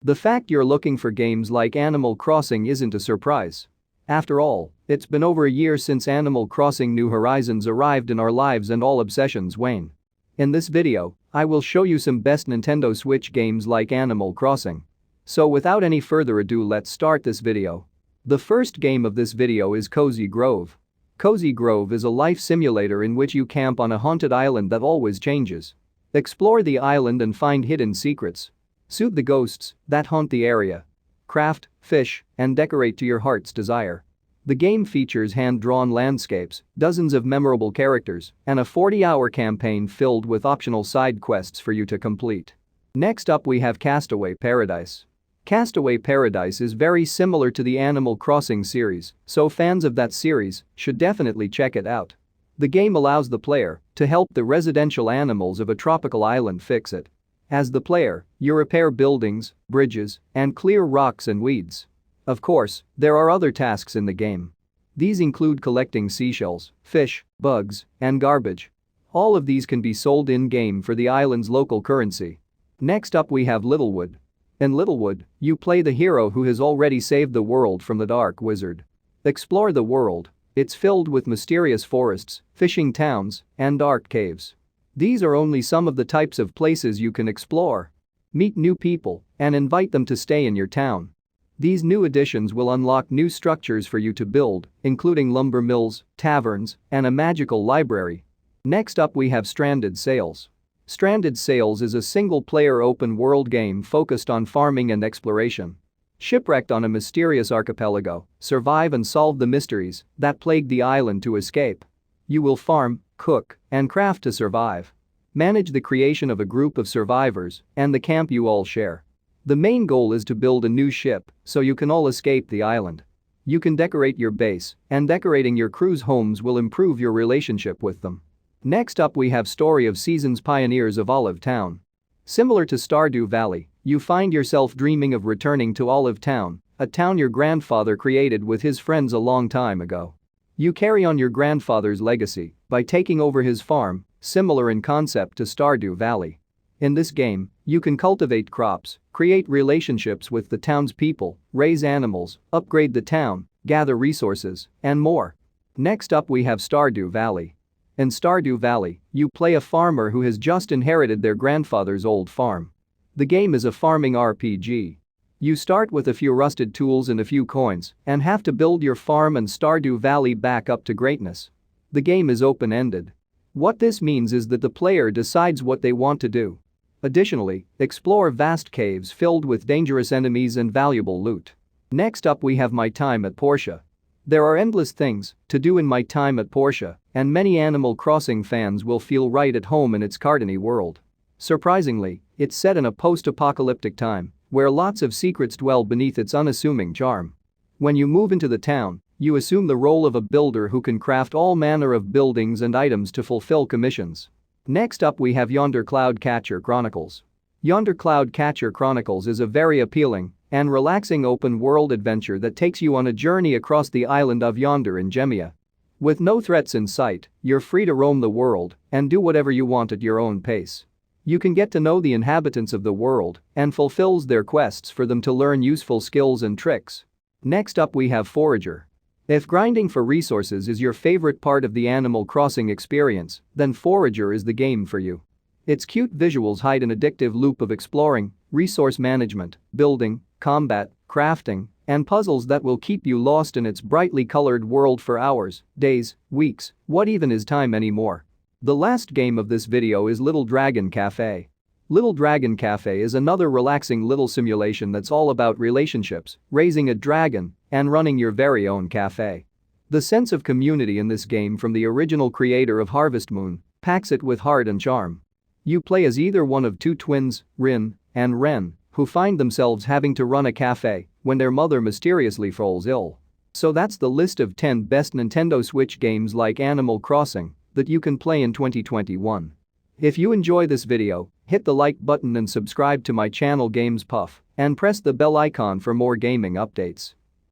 The fact you're looking for games like Animal Crossing isn't a surprise. After all, it's been over a year since Animal Crossing New Horizons arrived in our lives and all obsessions wane. In this video, I will show you some best Nintendo Switch games like Animal Crossing. So without any further ado, let's start this video. The first game of this video is Cozy Grove. Cozy Grove is a life simulator in which you camp on a haunted island that always changes. Explore the island and find hidden secrets. Soothe the ghosts that haunt the area. Craft, fish, and decorate to your heart's desire. The game features hand-drawn landscapes, dozens of memorable characters, and a 40-hour campaign filled with optional side quests for you to complete. Next up we have Castaway Paradise. Castaway Paradise is very similar to the Animal Crossing series, so fans of that series should definitely check it out. The game allows the player to help the residential animals of a tropical island fix it. As the player, you repair buildings, bridges, and clear rocks and weeds. Of course, there are other tasks in the game. These include collecting seashells, fish, bugs, and garbage. All of these can be sold in-game for the island's local currency. Next up we have Littewood. In Littewood, you play the hero who has already saved the world from the dark wizard. Explore the world. It's filled with mysterious forests, fishing towns, and dark caves. These are only some of the types of places you can explore. Meet new people and invite them to stay in your town. These new additions will unlock new structures for you to build, including lumber mills, taverns, and a magical library. Next up we have Stranded Sails. Stranded Sails is a single-player open-world game focused on farming and exploration. Shipwrecked on a mysterious archipelago, survive and solve the mysteries that plague the island to escape. You will farm, cook, and craft to survive. Manage the creation of a group of survivors and the camp you all share. The main goal is to build a new ship so you can all escape the island. You can decorate your base, and decorating your crew's homes will improve your relationship with them. Next up we have Story of Seasons Pioneers of Olive Town. Similar to Stradew Valley, you find yourself dreaming of returning to Olive Town, a town your grandfather created with his friends a long time ago. You carry on your grandfather's legacy by taking over his farm, similar in concept to Stradew Valley. In this game, you can cultivate crops, create relationships with the townspeople, raise animals, upgrade the town, gather resources, and more. Next up we have Stradew Valley. In Stradew Valley, you play a farmer who has just inherited their grandfather's old farm. The game is a farming RPG. You start with a few rusted tools and a few coins and have to build your farm and Stradew Valley back up to greatness. The game is open-ended. What this means is that the player decides what they want to do. Additionally, explore vast caves filled with dangerous enemies and valuable loot. Next up we have My Time at Portia. There are endless things to do in My Time at Portia, and many Animal Crossing fans will feel right at home in its cartoony world. Surprisingly, it's set in a post-apocalyptic time where lots of secrets dwell beneath its unassuming charm. When you move into the town, you assume the role of a builder who can craft all manner of buildings and items to fulfill commissions. Next up we have Yonder Cloudcatcher Chronicles. Yonder Cloudcatcher Chronicles is a very appealing and relaxing open-world adventure that takes you on a journey across the island of Yonder in Gemia. With no threats in sight, you're free to roam the world and do whatever you want at your own pace. You can get to know the inhabitants of the world and fulfills their quests for them to learn useful skills and tricks. Next up we have Forager. If grinding for resources is your favorite part of the Animal Crossing experience, then Forager is the game for you. Its cute visuals hide an addictive loop of exploring, resource management, building, combat, crafting, and puzzles that will keep you lost in its brightly colored world for hours, days, weeks, what even is time anymore? The last game of this video is Little Dragon Cafe. Little Dragon Cafe is another relaxing little simulation that's all about relationships, raising a dragon, and running your very own cafe. The sense of community in this game from the original creator of Harvest Moon packs it with heart and charm. You play as either one of two twins, Rin and Ren, who find themselves having to run a cafe when their mother mysteriously falls ill. So that's the list of 10 best Nintendo Switch games like Animal Crossing that you can play in 2021. If you enjoy this video, hit the like button and subscribe to my channel Games Puff and press the bell icon for more gaming updates.